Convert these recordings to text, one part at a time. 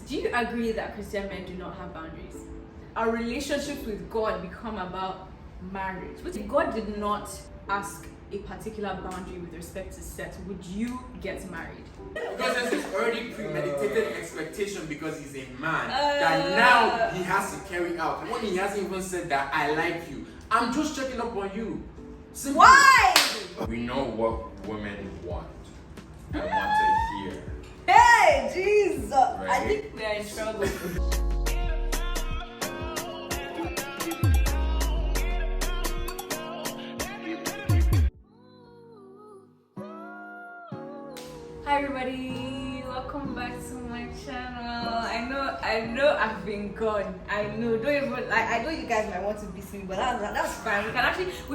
Do you agree that Christian men do not have boundaries? Our relationships with God become about marriage. But if God did not ask a particular boundary with respect to sex, would you get married? Because there's this already premeditated expectation because he's a man that now he has to carry out. When he hasn't even said that I like you, I'm just checking up on you. Simple. Why? We know what women want and want to hear. Hey, Jesus! Right. I think we are in trouble. Hi everybody, welcome back to my channel. I know I've been gone. I know, don't even I know you guys might want to beat me, but that's fine. We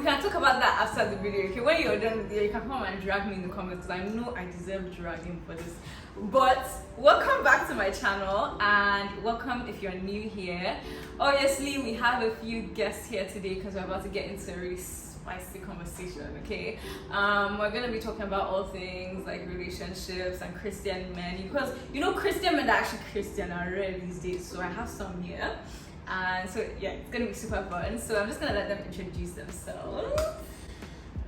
can talk about that after the video. Okay, when you're done with the video, you can come and drag me in the comments because I know I deserve dragging for this. But welcome back to my channel and welcome if you're new here. Obviously, we have a few guests here today because we're about to get into a really spicy conversation, okay? We're gonna be talking about all things like relationships and Christian men, because you know Christian men are actually Christian are rare these days, so I have some here, and so yeah, it's gonna be super fun. So I'm just gonna let them introduce themselves.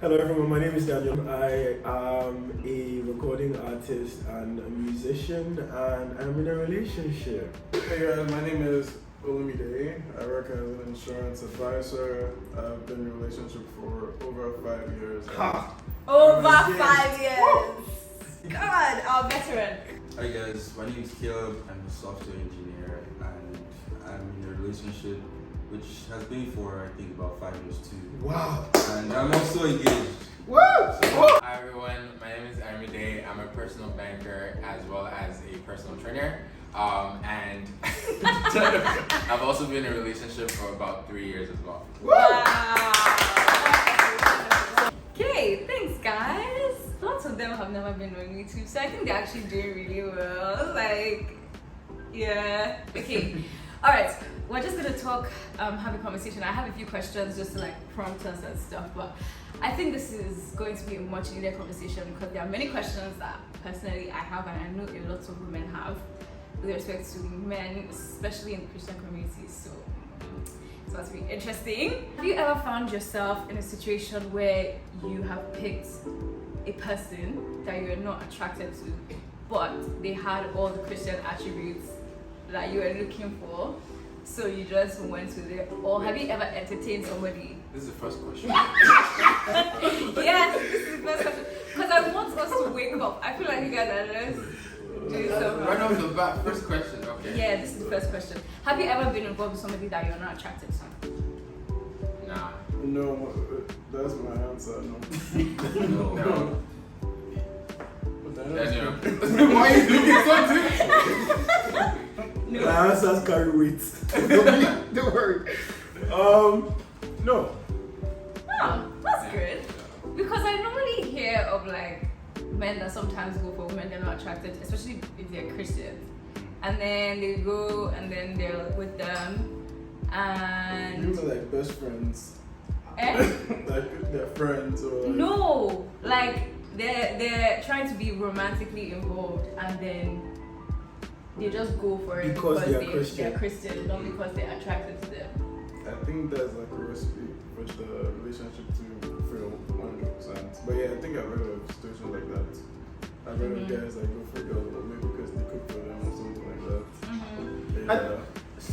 Hello everyone, my name is Daniel. I am a recording artist and a musician, and I'm in a relationship. Hey guys, my name is Olumide. I work as an insurance advisor. I've been in a relationship for over 5 years. Over 5 years. God, our veteran. Hi guys, my name is Caleb. I'm a software engineer and I'm in a relationship which has been for I think about 5 years too. Wow. And I'm also engaged. Woo! Hi everyone, my name is Amide. I'm a personal banker as well as a personal trainer. And I've also been in a relationship for about 3 years as well. Wow. Okay, thanks guys. Lots of them have never been on YouTube, so I think they're actually doing really well. Like, yeah. Okay. All right. We're just gonna talk, have a conversation. I have a few questions just to like prompt us and stuff, but I think this is going to be a much needed conversation because there are many questions that personally I have and I know a lot of women have with respect to men, especially in the Christian community. So it's about to be interesting. Have you ever found yourself in a situation where you have picked a person that you're not attracted to, but they had all the Christian attributes that you were looking for, so you just went with it? Or have you ever entertained somebody? This is the first question. Yes, this is the first question. Because I want us to wake up. I feel like you guys are just doing something. Right off the bat, first question, okay. Yeah, this is the first question. Have you ever been involved with somebody that you're not attracted to? Nah. No, that's my answer. No. No. But then Daniel. why are you doing something? My answers carry weight. Don't worry. No. Oh, that's good. Because I normally hear of like men that sometimes go for women they're not attracted, especially if they're Christians. And then they go and then they're with them and You were like best friends. eh? Like they're friends or like... No, like they're trying to be romantically involved and then they just go for it Because they're they're Christian, not because they're attracted to them. I think there's like a recipe for the relationship to fail 100%. But yeah, I think I've heard of situations like that. I've heard of guys that go for girls, but maybe because they cook for them or something like that. Yeah.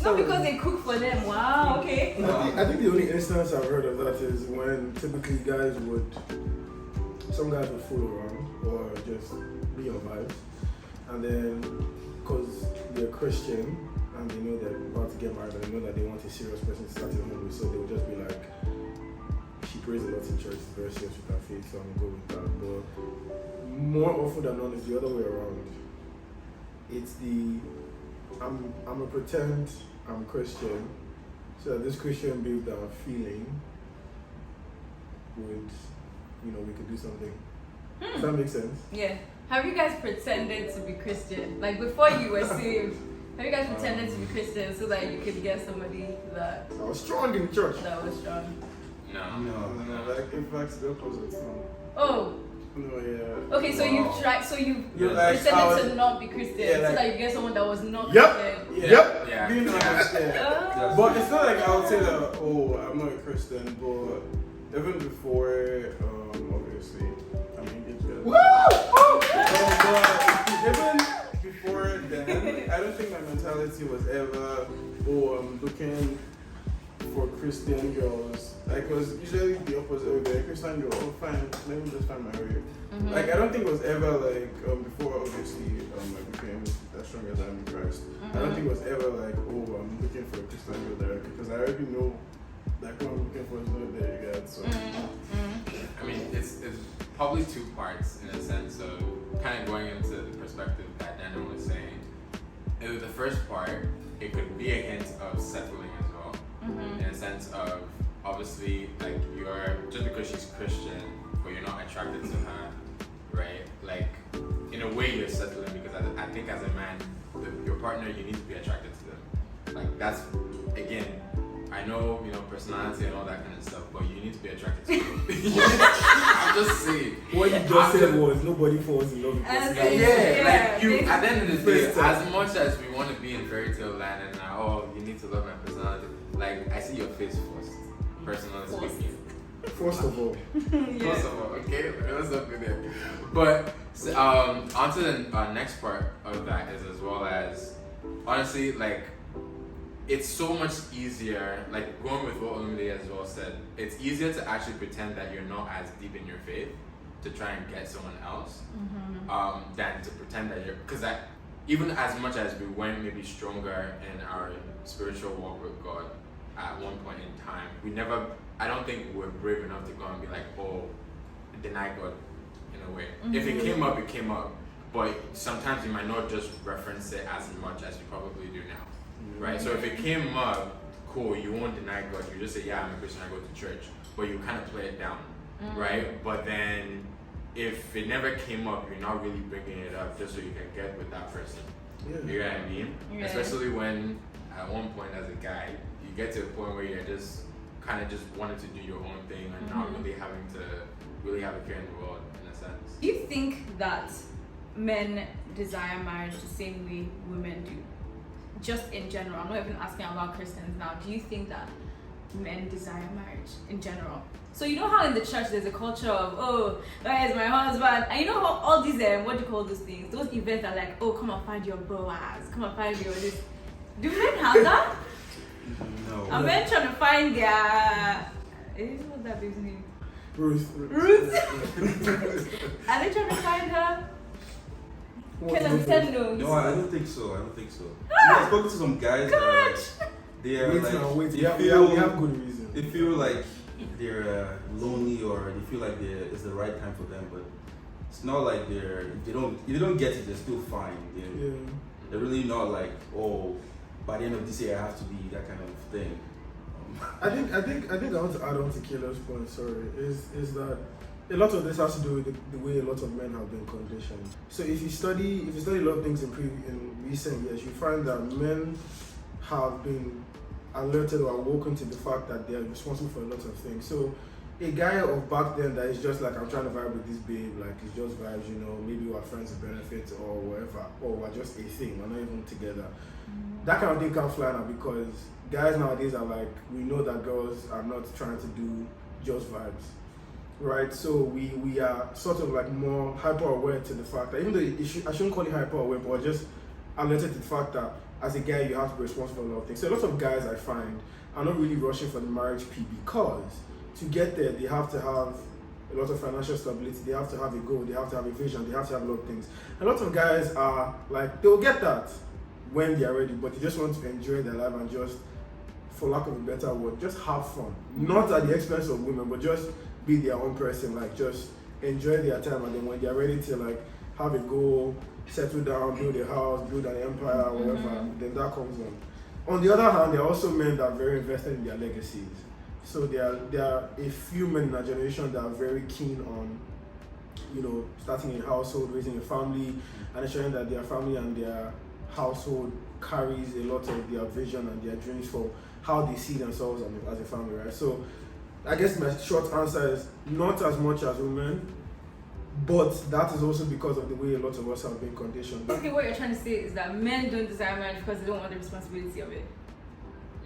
Not because they cook for them. Wow, okay. I think the only instance I've heard of that is when typically some guys would fool around or just be on vibes, and then because they're Christian and they know they're about to get married and they know that they want a serious person to start a home with, so they'll just be like, she prays a lot in church, she's very serious with her faith, so I'm going to go with that. But more often than not, it's the other way around. It's I'm a pretend I'm Christian, so that this Christian babe that I'm feeling would, we could do something. Does that make sense? Yeah. Have you guys pretended to be Christian? Like before you were saved, have you guys pretended to be Christian so that you could get somebody that I was strong in church. was strong? No. Like, in fact, the opposite. No. Oh, No, yeah. Okay, so Wow. you've tried, so you You're like, pretended to not be Christian yeah, so like- that you get someone that was not Yep. Christian. Yep. Yeah. Being honest, yeah. Oh. But it's not like I would say that, oh, I'm not a Christian, but even before, obviously, I'm engaged. Woo! But even before then, I don't think my mentality was ever, oh, I'm looking for Christian girls. Like, it was usually the opposite. Oh, they're a Christian girl, oh, fine, let me just find my way. Mhm. Like, I don't think it was ever like, before, obviously, I became as strong as I am in Christ. I don't think it was ever like, oh, I'm looking for a Christian girl directly, because I already know that what I'm looking for is not there yet. So, I mean, it's probably two parts in a sense of kind of going into the perspective that Daniel was saying. The first part, it could be a hint of settling as well, in a sense of obviously like you're just because she's Christian, but you're not attracted to her, right? Like in a way you're settling because I think as a man, your partner you need to be attracted to them. Like that's again. I know, personality and all that kind of stuff, but you need to be attracted to it. I'm just saying. What you just said was nobody falls in love with personality. Yeah, like you, Yeah, at the end of the day, First time. as much as we want to be in fairy tale land and you need to love my personality, like, I see your face first, personally speaking. First of all, First of all, okay, let's not go there. But, on to the next part of that is as well as, honestly, like, it's so much easier, like going with what Olumide as well said, it's easier to actually pretend that you're not as deep in your faith to try and get someone else than to pretend that you're, because even as much as we went maybe stronger in our spiritual walk with God at one point in time, I don't think we're brave enough to go and be like, oh, deny God in a way. If it came up, it came up, but sometimes you might not just reference it as much as you probably do now. Right, so if it came up, cool, you won't deny God, you just say, yeah, I'm a Christian, I go to church, but you kind of play it down, right? But then, if it never came up, you're not really bringing it up just so you can get with that person. yeah. You know what I mean? Yeah. Especially when, at one point as a guy, you get to a point where you're just kind of just wanting to do your own thing and not really having to really have a care in the world, in a sense. Do you think that men desire marriage the same way women do? Just in general, I'm not even asking about Christians now. Do you think that men desire marriage in general? So you know how in the church there's a culture of, oh, where is my husband? And you know how all these, what do you call those things? Those events are like, oh, come and find your Boaz, come and find your this. Do men have that? No. Are men trying to find their, what's that baby's name? Ruth. Are they trying to find her? What Can I Ruth said is? no? No, I don't think so. I've spoken to some guys that are like, they are Wait like, now, wait. they We feel, have good reason. they feel like they're lonely or they feel like it's the right time for them, but it's not like if they don't get it, they're still fine. Yeah. They're really not like, oh, by the end of this year I have to be that kind of thing. I think I want to add on to Kayla's point. Sorry, is that a lot of this has to do with the way a lot of men have been conditioned. So if you study a lot of things in recent years, you find that men have been alerted or awoken to the fact that they are responsible for a lot of things. So a guy of back then that is just like, I'm trying to vibe with this babe, like it's just vibes, maybe we're friends with benefits or whatever, or we're just a thing, we're not even together. That kind of thing can't fly now because guys nowadays are like, we know that girls are not trying to do just vibes. Right, so we are sort of like more hyper aware to the fact that even though I shouldn't call it hyper aware, but just alerted to the fact that as a guy you have to be responsible for a lot of things. So a lot of guys I find are not really rushing for the marriage P because to get there they have to have a lot of financial stability, they have to have a goal, they have to have a vision, they have to have a lot of things. A lot of guys are like, they'll get that when they are ready, but they just want to enjoy their life and just, for lack of a better word, just have fun. Not at the expense of women, but just be their own person, like just enjoy their time, and then when they're ready to like have a goal, settle down, build a house, build an empire, whatever, then that comes on. On the other hand, there are also men that are very invested in their legacies. So there are a few men in our generation that are very keen on, starting a household, raising a family, and ensuring that their family and their household carries a lot of their vision and their dreams for how they see themselves as a family, right? So I guess my short answer is not as much as women, But that is also because of the way a lot of us have been conditioned. Basically, what you're trying to say is that men don't desire marriage because they don't want the responsibility of it.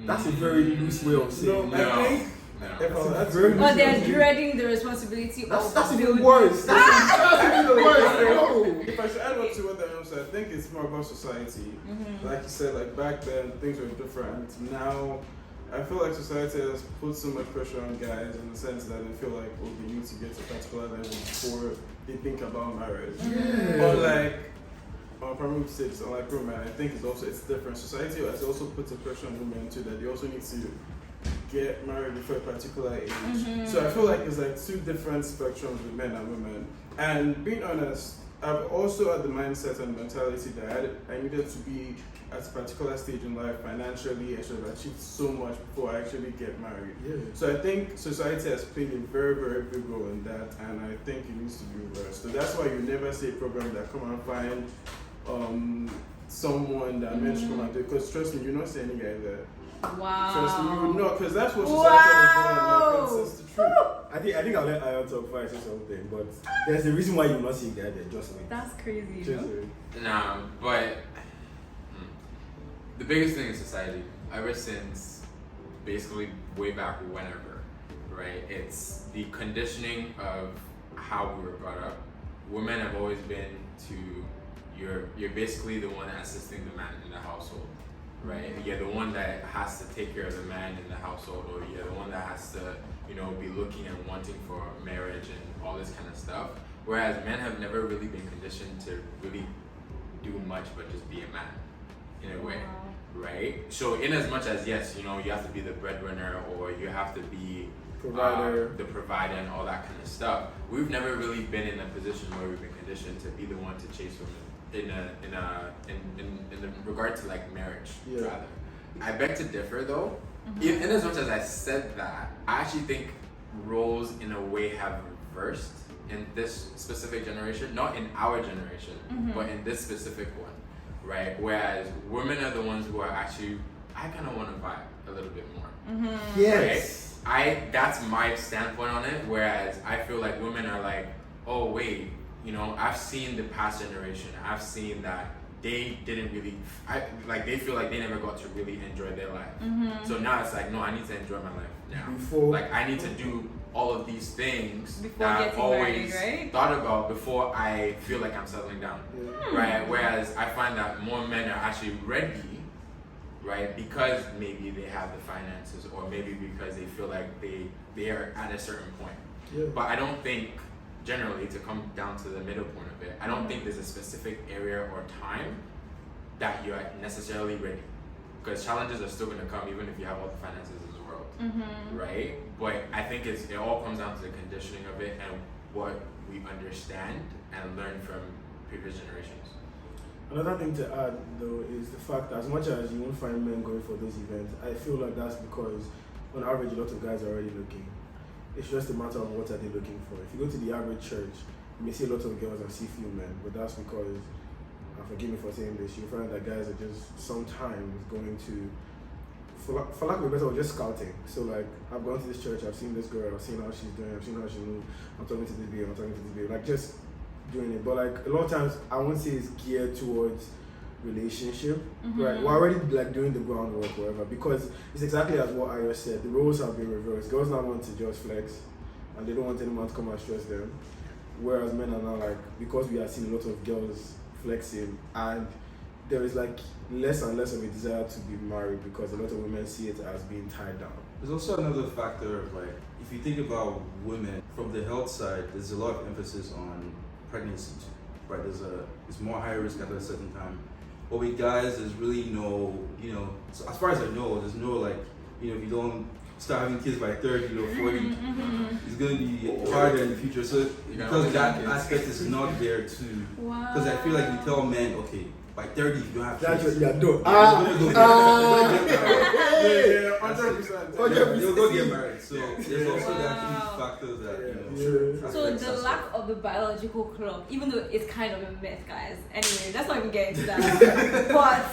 That's a very loose way of saying it. I think That's very Or loose. they're dreading the responsibility That's of even building. worse. That's even worse. No. if I should add on to what Daniel said, I think it's more about society. Like you said, like back then things were different. Now I feel like society has put so much pressure on guys in the sense that they feel like, oh, they need to get to a particular level before they think about marriage. Yeah. But like, from states, unlike women, I think it's different. Society has also put the pressure on women too that they also need to get married before a particular age. So I feel like it's like two different spectrums with men and women. And being honest, I've also had the mindset and mentality that I needed to be at a particular stage in life financially. I should have achieved so much before I actually get married. Yeah. So I think society has played a very, very big role in that, and I think it needs to be reversed. So that's why you never see a program that come and find someone that men should come and do. Because trust me, you not see any guy there. Wow. Trust me, you would not, because that's what society is doing. Like, that's the truth. I think I'll let Ayon talk before I say something, but there's a reason why you not see that there. Just wait. That's crazy. Just No? wait. Nah, but the biggest thing in society, ever since basically way back whenever, right? It's the conditioning of how we were brought up. Women have always been to you're basically the one assisting the man in the household, right? You're the one that has to take care of the man in the household, or you're the one that has to, be looking and wanting for marriage and all this kind of stuff. Whereas men have never really been conditioned to really do much but just be a man in a way, right? So in as much as yes, you have to be the breadwinner or you have to be Provider. the provider and all that kind of stuff. We've never really been in a position where we've been conditioned to be the one to chase women in the regard to like marriage. Yeah. Rather, I beg to differ though. In as much as I said that, I actually think roles in a way have reversed in this specific generation, not in our generation, but in this specific one, right? Whereas women are the ones who are actually, I kind of want to vibe a little bit more. Yes. Right? That's my standpoint on it. Whereas I feel like women are like, oh wait, I've seen the past generation. I've seen that they didn't really, they feel like they never got to really enjoy their life. So now it's like, no, I need to enjoy my life now. Before, I need to do all of these things Before that I've getting always married, right? thought about before I feel like I'm settling down. Right? Whereas I find that more men are actually ready, right? Because maybe they have the finances, or maybe because they feel like they are at a certain point. Yeah. But I don't think, generally, to come down to the middle point of it, I don't think there's a specific area or time that you're necessarily ready. Because challenges are still going to come even if you have all the finances in the world, right? But I think it all comes down to the conditioning of it and what we understand and learn from previous generations. Another thing to add though is the fact that as much as you won't find men going for those events, I feel like that's because on average a lot of guys are already looking. It's just a matter of what are they looking for. If you go to the average church, you may see a lot of girls and see few men, but that's because, forgive me for saying this, you find that guys are just sometimes going to, for lack of a better word, just scouting. So like, I've gone to this church, I've seen this girl, I've seen how she's doing, I've seen how she moves, I'm talking to this babe, I'm talking to this babe, like just doing it. But like a lot of times, I won't say it's geared towards relationship, right? We're already like doing the groundwork, whatever, because it's exactly as what Ayo said. The roles have been reversed. Girls now want to just flex, and they don't want anyone to come and stress them. Whereas men are now like, because we are seeing a lot of girls flexing, and there is like less and less of a desire to be married because a lot of women see it as being tied down. There's also another factor of like, if you think about women from the health side, there's a lot of emphasis on pregnancy, right? It's more high risk at a certain time. But with guys, there's really no, so as far as I know, there's no like, if you don't start having kids by 30 or 40, it's going to be harder in the future. So because that aspect is not there too. Because I feel like we tell men, okay, by 30 you don't have That's kids. what you're doing. Yeah, 100%. You'll go get married. So there's also that huge factor that, So the lack of the biological clock, even though it's kind of a myth, guys. Anyway, let's not even get into that. But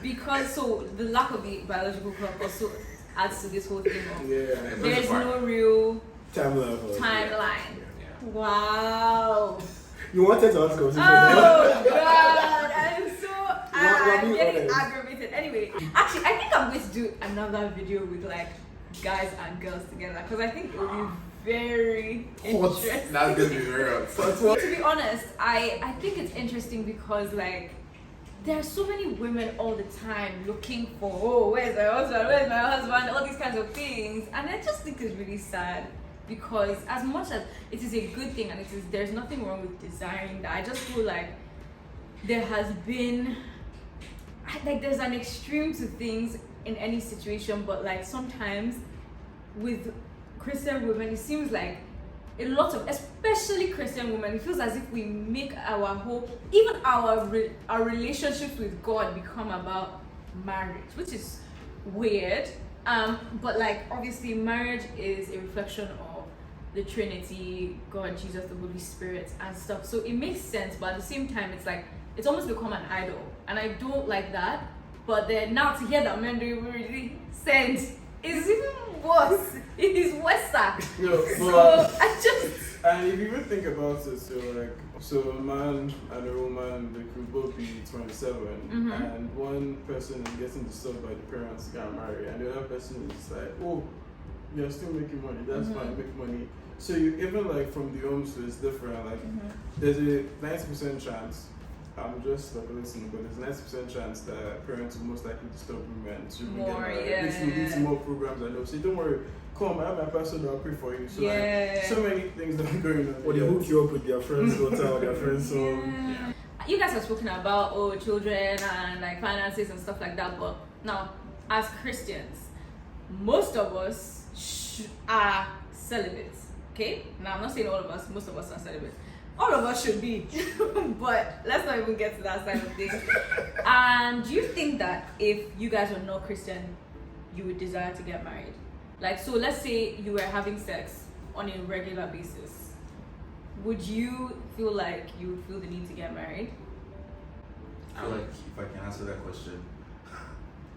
because the lack of the biological clock also adds to this whole thing of there's no real timeline. Wow. You wanted to ask Oh us. God, I'm so What I'm be getting honest? aggravated. Anyway, actually, I think I'm going to do another video with like guys and girls together because I think it will be very What? interesting. That's gonna be very hard. To be honest, I think it's interesting because like there are so many women all the time looking for where's my husband, all these kinds of things, and I just think it's really sad because as much as it is a good thing and there's nothing wrong with desiring that, I just feel like there has been like there's an extreme to things in any situation, but like sometimes with Christian women it seems like a lot of, especially Christian women, it feels as if we make our whole, even our relationships with God become about marriage, which is weird. But like obviously marriage is a reflection of the Trinity, God, Jesus, the Holy Spirit and stuff. So it makes sense, but at the same time it's like it's almost become an idol. And I don't like that. But then now to hear that men don't really send is even worse. It is worse. So I just And if you even think about it, so a man and a woman, they could both be 27, and one person is getting disturbed by the parents to get married, and the other person is like, oh, you're still making money, that's fine, make money. So you even like from the home, so it's different. Like there's a 90% chance. I'm just speculating, but there's 90% chance that parents will most likely disturb women to get married, which will lead to more programs. I know. So don't worry, come, I have my person, I'll pray for you. So like, so many things that are going on. Or they hook you up with their friend's daughter or their friend's son. You guys have spoken about children and like finances and stuff like that, but now as Christians, most of us are celibate. Okay? Now I'm not saying all of us, most of us are celibate. All of us should be, but let's not even get to that side of things. And do you think that if you guys were not Christian, you would desire to get married? Like, so let's say you were having sex on a regular basis. Would you feel like you would feel the need to get married? I feel like if I can answer that question,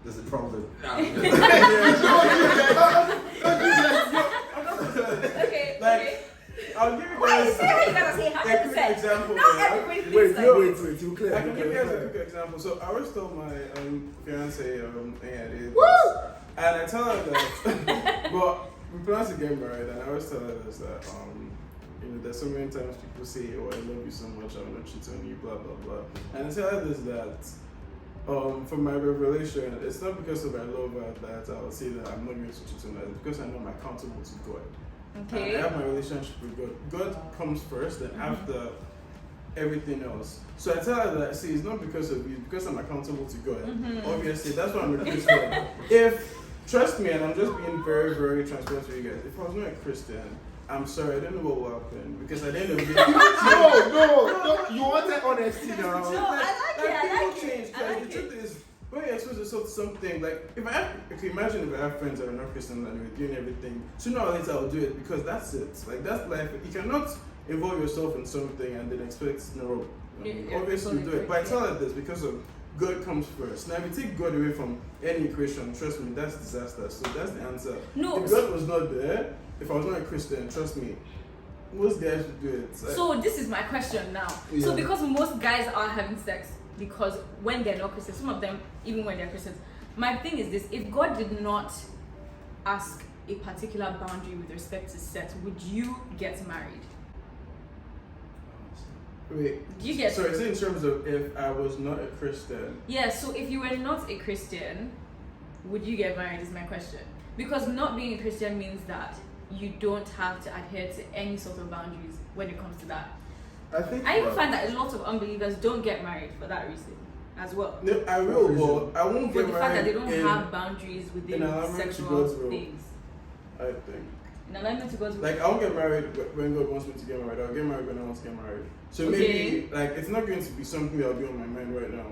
there's a problem. Okay, Like, okay. I'll give you Why you guys say how you gotta say a quick 100%? example. Not yeah. everybody thinks Wait, like you clear. I can give you guys a quick example. So I always tell my fiance, and I tell her that, but we plan to get married, and I always tell her this, that there's so many times people say, oh, I love you so much, I will not cheat on you, blah blah blah. And I tell her this that from my revelation, it's not because of I love her that I'll say that I'm not going to cheat on her. It's because I know I'm accountable to God. Okay. And I have my relationship with God. God comes first, and after everything else. So I tell her that, see, it's not because of you, it's because I'm accountable to God. Obviously, that's why I'm a Christian. Trust me, and I'm just being very, very transparent with you guys. If I was not a Christian, I'm sorry, I don't know what will happen. Because at the end of the day, No, you wanted honesty now. No, I like it, I people like change. it. I like the truth it. is, when you expose yourself to something, like, imagine if I have friends that are not Christian and we're doing everything, sooner or later I'll do it because that's it. Like, that's life. You cannot involve yourself in something and then expect, obviously you do it. But I tell her this because of God comes first. Now, if you take God away from any equation, trust me, that's disaster. So that's the answer. No. If God was not there, if I was not a Christian, trust me, most guys would do it. So this is my question now. Yeah. So because most guys are having sex because when they're not Christians, some of them even when they're Christians, my thing is this: if God did not ask a particular boundary with respect to sex, would you get married? Wait, Do you get? so is it in terms of if I was not a Christian? Yeah. So if you were not a Christian, would you get married? Is my question. Because not being a Christian means that you don't have to adhere to any sort of boundaries when it comes to that. I even find that a lot of unbelievers don't get married for that reason as well. No, I will, but I won't For get the married. fact that they don't in, have boundaries within in alignment to sexual God's will. things. I think. In alignment to God's will. Like, I won't get married when God wants me to get married. I'll get married when I want to get married. So Okay. maybe, like, it's not going to be something that'll be on my mind right now.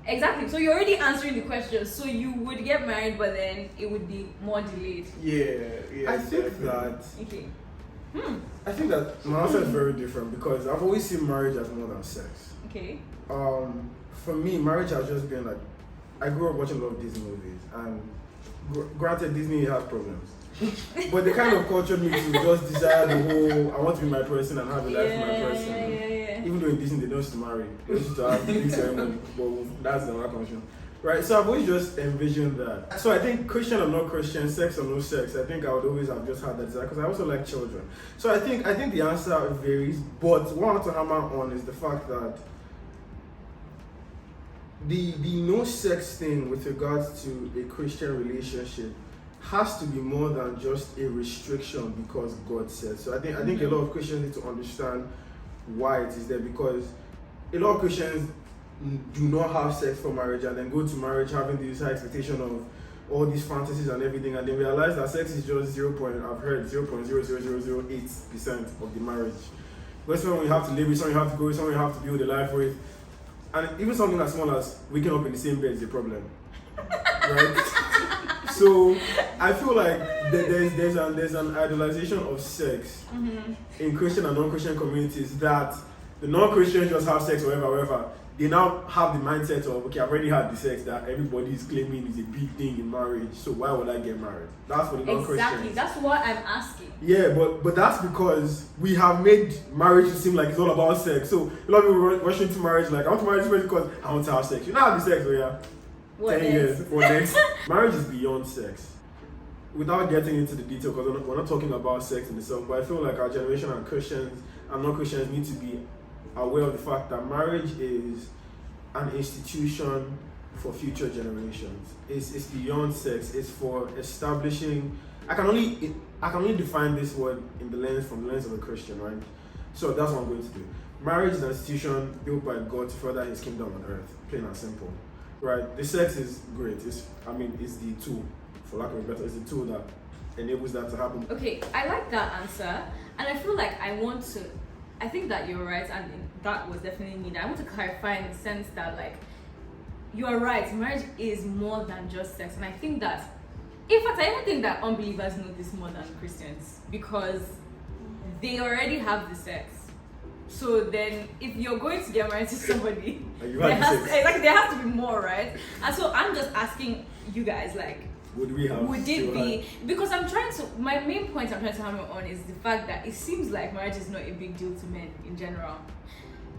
Exactly. So you're already answering the question. So you would get married, but then it would be more delayed. Yeah. I think exactly. that Okay. I think that my answer is very different because I've always seen marriage as more than sex. Okay. For me, marriage has just been like I grew up watching a lot of Disney movies, and granted, Disney has problems. But they kind of cultured me to just desire the whole, I want to be my person and have a life for my person. Yeah. Even though in Disney they don't used to marry, they used to have big ceremony, but that's the other conversation. Right, so I've always just envisioned that. So I think Christian or not Christian, sex or no sex, I think I would always have just had that desire because I also like children. So I think the answer varies, but what I want to hammer on is the fact that the no sex thing with regards to a Christian relationship has to be more than just a restriction because God said so. I think a lot of Christians need to understand why it is there, because a lot of Christians do not have sex for marriage and then go to marriage having this high expectation of all these fantasies and everything, and then realize that sex is just 0.00008% of the marriage. But someone you have to live with, someone you have to go with, someone you have to build a life with, and even something as small as waking up in the same bed is a problem, right? So I feel like there's an idolization of sex in Christian and non-Christian communities, that the non-Christians just have sex wherever. They now have the mindset of, okay, I've already had the sex that everybody is claiming is a big thing in marriage, so why would I get married? That's for the non-Christians. Exactly, that's what I'm asking. Yeah, but that's because we have made marriage to seem like it's all about sex. So a lot of people rush into marriage like, I want to marry this person because I want to have sex. You know have the sex, oh yeah? What 10 next? years, what next? Marriage is beyond sex. Without getting into the detail, because we're not talking about sex in itself, but I feel like our generation and Christians and non-Christians need to be aware of the fact that marriage is an institution for future generations. It's beyond sex. It's for establishing. I can only define this word from the lens of a Christian, right? So that's what I'm going to do. Marriage is an institution built by God to further His kingdom on earth, plain and simple, right? The sex is great. It's the tool, for lack of a better, it's the tool that enables that to happen. Okay, I like that answer, and I feel like I think that you're right, and that was definitely needed. I want to clarify in the sense that, like, you are right, marriage is more than just sex, and I think that, in fact, I even think that unbelievers know this more than Christians, because they already have the sex. So then, if you're going to get married to somebody, there has to be more, right? And so I'm just asking you guys, like, would it be, because my main point I'm trying to hammer on is the fact that it seems like marriage is not a big deal to men in general.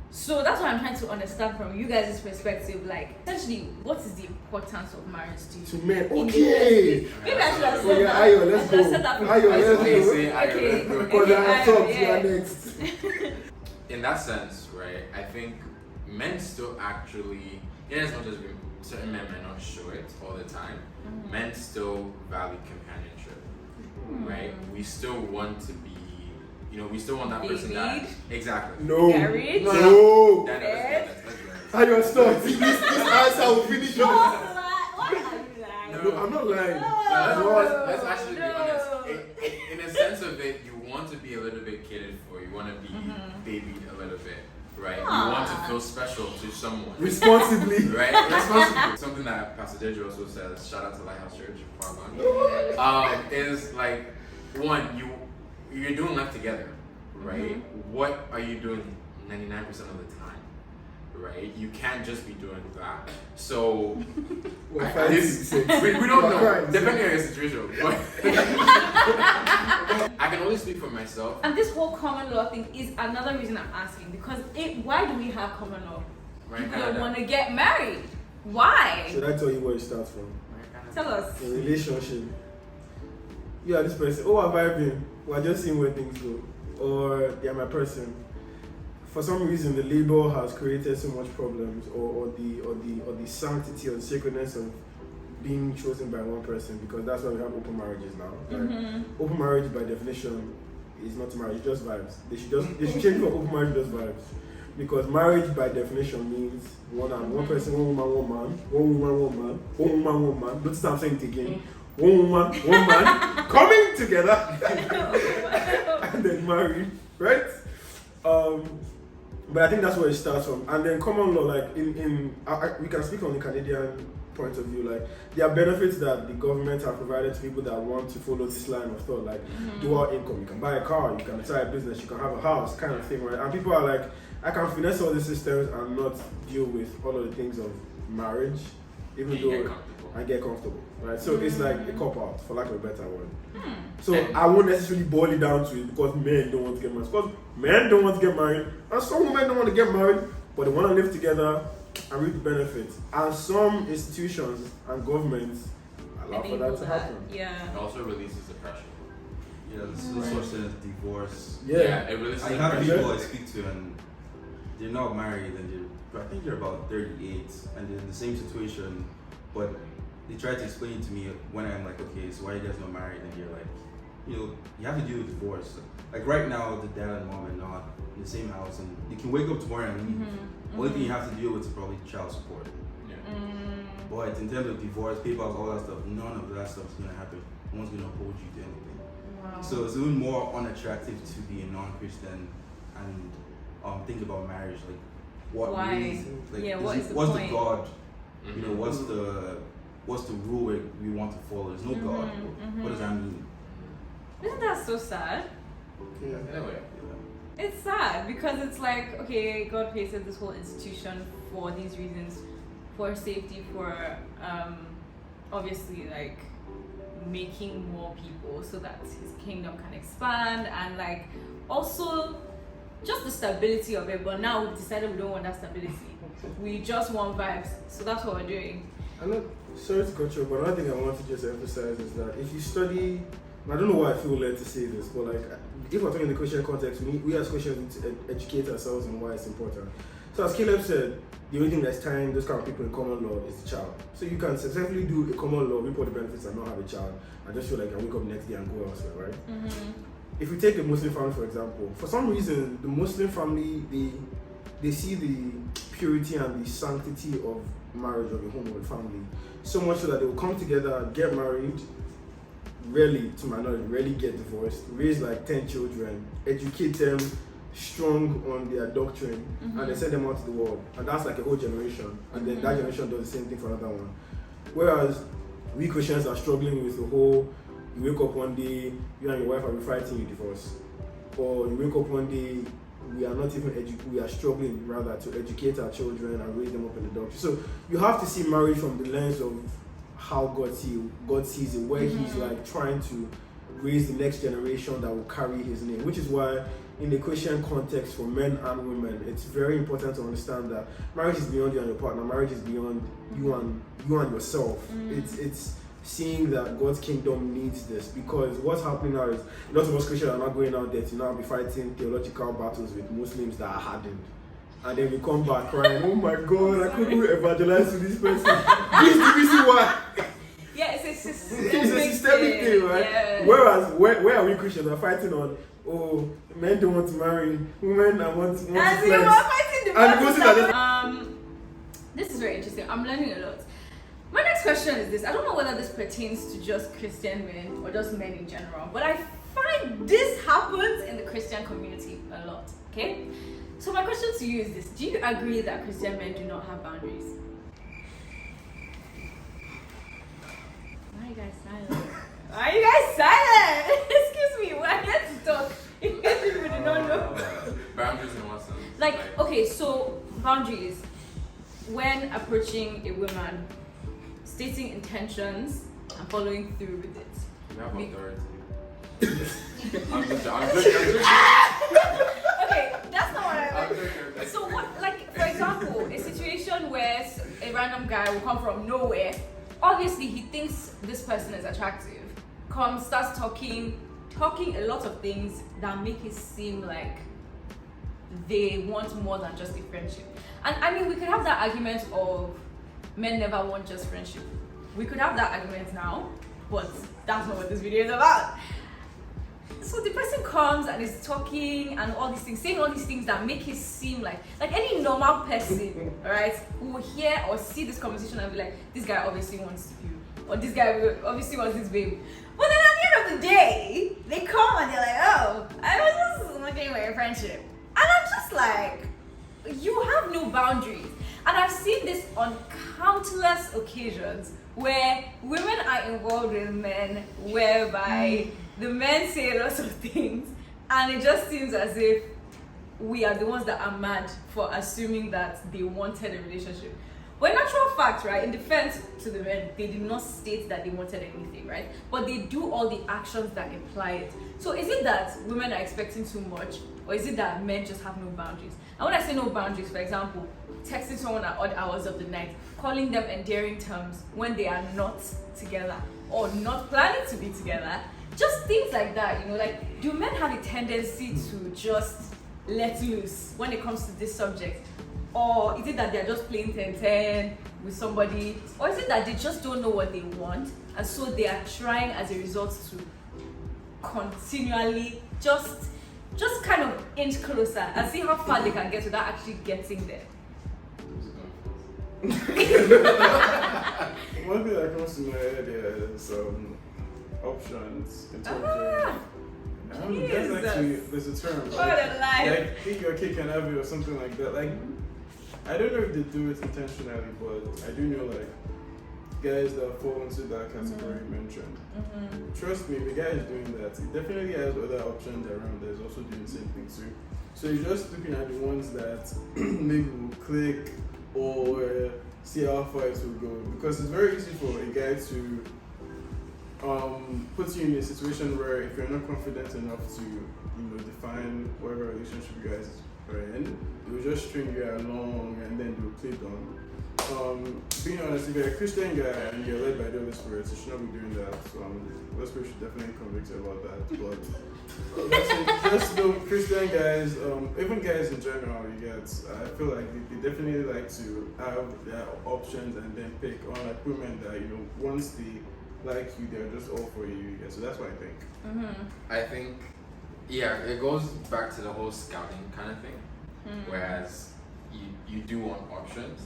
So that's what I'm trying to understand from you guys' perspective, like, essentially, what is the importance of marriage to men? in Okay. the maybe I should have said that. Ayo, let's go. Next. In that sense, right, I think men still actually, in as much as certain men may not show it all the time, men still value companionship, right? We still want to be, we still want that person that, exactly. No. Married? No. Let's Ayo, stop. This answer will finish you. What are you lying? No, I'm not lying. Let's actually be honest. In a sense of it, you want to be a little bit catered for. You want to be babied a little bit, right? You want to feel special to someone. Responsibly. Right? Responsibly. Something that Pastor Deji also says, shout out to Lighthouse Church, is like, one, you're doing life together, right? What are you doing 99% of the time? Right? You can't just be doing that. So we don't know. Depending on your situation. But I can only speak for myself. And this whole common law thing is another reason I'm asking, because why do we have common law? Right, People don't want to get married. Why? Should I tell you where it starts from? Tell us. A relationship. You are this person. Oh, have I been? We're just seeing where things go. Or they are my person. For some reason, the label has created so much problems, or the sanctity or the sacredness of being chosen by one person, because that's why we have open marriages now. Like, open marriage by definition is not marriage, it's just vibes. They should change from open marriage to just vibes, because marriage by definition means one person, one woman, one man, one woman, one man, one woman, one man. Don't start saying it again. One woman, one man coming together and then married, right? But I think that's where it starts from. And then common law, like we can speak on the Canadian point of view, like there are benefits that the government have provided to people that want to follow this line of thought, like dual income. You can buy a car, you can start a business, you can have a house, kind of thing, right? And people are like, I can finesse all these systems and not deal with all of the things of marriage. even You get though comfortable. I get comfortable, right? So it's like a cop out, for lack of a better word. Hmm. So I won't necessarily boil it down to it because men don't want to get married. Because men don't want to get married, and some women don't want to get married, but they want to live together and reap the benefits. And some institutions and governments allow for that to happen. Yeah. It also releases the pressure. Yeah, there's no such thing as divorce. Yeah. It releases I the have pressure. people I speak to and they're not married and I think they're about 38 and they're in the same situation, but they try to explain it to me when I'm like, okay, so why are you guys not married? And they're like, you have to deal with divorce. Like right now, the dad and mom are not in the same house and you can wake up tomorrow and leave. Only thing you have to deal with is probably child support. Yeah. But in terms of divorce, papers, all that stuff, none of that stuff is gonna happen. No one's gonna hold you to anything. Wow. So it's even more unattractive to be a non-Christian and think about marriage. Like what Why? really, like Yeah, what is the what's point? the God? Mhm. You know, what's the rule we want to follow? There's no God. What does that mean? Isn't that so sad? Yeah. Anyway. It's sad because it's like, okay, God created this whole institution for these reasons, for safety, for obviously like making more people so that his kingdom can expand and like also just the stability of it. But now we've decided we don't want that stability. We just want vibes. So that's what we're doing. I'm not sorry to cut you, but another thing I want to just emphasize is that if you study, I don't know why I feel led to say this, but like if we're talking in the Christian context, we as Christians need to educate ourselves on why it's important. So as Caleb said, the only thing that's tying those kind of people in common law is the child. So you can successfully do a common law, reap all the benefits and not have a child, and just feel like I wake up next day and go elsewhere, right? If we take a Muslim family for example, for some reason the Muslim family they see the purity and the sanctity of marriage of a home or a family so much so that they will come together, get married, rarely, to my knowledge, rarely get divorced, raise like 10 children, educate them strong on their doctrine, and then send them out to the world. And that's like a whole generation. And then that generation does the same thing for another one. Whereas we Christians are struggling with the whole, you wake up one day, you and your wife are fighting, you divorce. Or you wake up one day, we are not even we are struggling rather to educate our children and raise them up in the doctrine. So you have to see marriage from the lens of how God sees it, where he's like trying to raise the next generation that will carry his name, which is why in the Christian context for men and women, it's very important to understand that marriage is beyond you and your partner. Marriage is beyond you and yourself. It's seeing that God's kingdom needs this, because what's happening now is lots of us Christians are not going out there to now be fighting theological battles with Muslims that are hardened. And then we come back crying, oh my God, I couldn't evangelize to this person. This is the reason why. Yeah, it's a systemic, It's a systemic thing, right? Yeah. Whereas, where are we Christians are fighting on, oh, men don't want to marry, women want to And we flex. were fighting the And battles Muslims are that- This is very interesting. I'm learning a lot. My next question is this. I don't know whether this pertains to just Christian men or just men in general, but I find this happens in the Christian community a lot, okay? So my question to you is this. Do you agree that Christian men do not have boundaries? Why are you guys silent? Why are you guys silent? Excuse me, we're here to talk. In case you did not know. Boundaries in what sense? Like, okay, so boundaries. When approaching a woman, stating intentions and following through with it. You have We- authority. I'm joking. Okay, that's not what I I'm meant. joking. So what, like, for example, a situation where a random guy will come from nowhere, obviously he thinks this person is attractive, comes, starts talking a lot of things that make it seem like they want more than just a friendship. And I mean, we could have that argument of men never want just friendship. We could have that argument now, but that's not what this video is about. So the person comes and is talking and all these things, saying all these things that make it seem like any normal person, alright, who will hear or see this conversation and be like, this guy obviously wants you, or this guy obviously wants this babe. But then at the end of the day, they come and they're like, oh, I was just looking for a friendship. And I'm just like, you have no boundaries. And I've seen this on countless occasions where women are involved with men, whereby the men say lots of things, and it just seems as if we are the ones that are mad for assuming that they wanted a relationship. But in actual fact, right, in defense to the men, they did not state that they wanted anything, right? But they do all the actions that imply it. So is it that women are expecting too much, or is it that men just have no boundaries? And when I say no boundaries, for example, texting someone at odd hours of the night, calling them endearing terms when they are not together or not planning to be together, just things like that, you know, like, do men have a tendency to just let loose when it comes to this subject? Or is it that they're just playing 10-10 with somebody? Or is it that they just don't know what they want, and so they are trying as a result to continually just kind of inch closer and see how far they can get without actually getting there? One thing that comes to my head is options in terms of. I don't know, that's actually, there's a term. What a life. Like, eat your cake and have it or something like that. Like, I don't know if they do it intentionally, but I do know, like, guys that fall into that category mentioned. Trust me, the guy is doing that. He definitely has other options around that's also doing the same thing too. So you're just looking at the ones that maybe will click or see how far it will go. Because it's very easy for a guy to put you in a situation where if you're not confident enough to, you know, define whatever relationship you guys are in, they will just string you along and then they'll play dumb. Being honest, if you're a Christian guy and you're led by the Holy Spirit, you should not be doing that. So the Holy Spirit should definitely convict you about that. But just know, Christian guys, even guys in general, you get, I feel like they definitely like to have their options and then pick on like women that, you know, once they like you, they're just all for you. Yeah, so that's what I think. I think, yeah, it goes back to the whole scouting kind of thing. Whereas you do want options,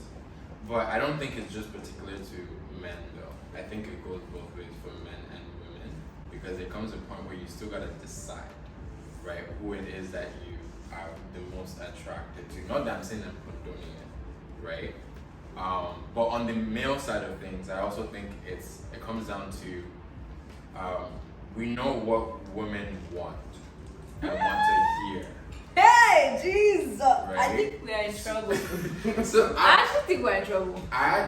but I don't think it's just particular to men though. I think it goes both ways for men and women, because it comes to a point where you still gotta decide, right, who it is that you are the most attracted to. Not that I'm saying I'm condoning it, right? But on the male side of things, I also think it comes down to we know what women want and want to hear. Hey, Jesus! Right? I think we are in trouble. So I actually think we're in trouble. I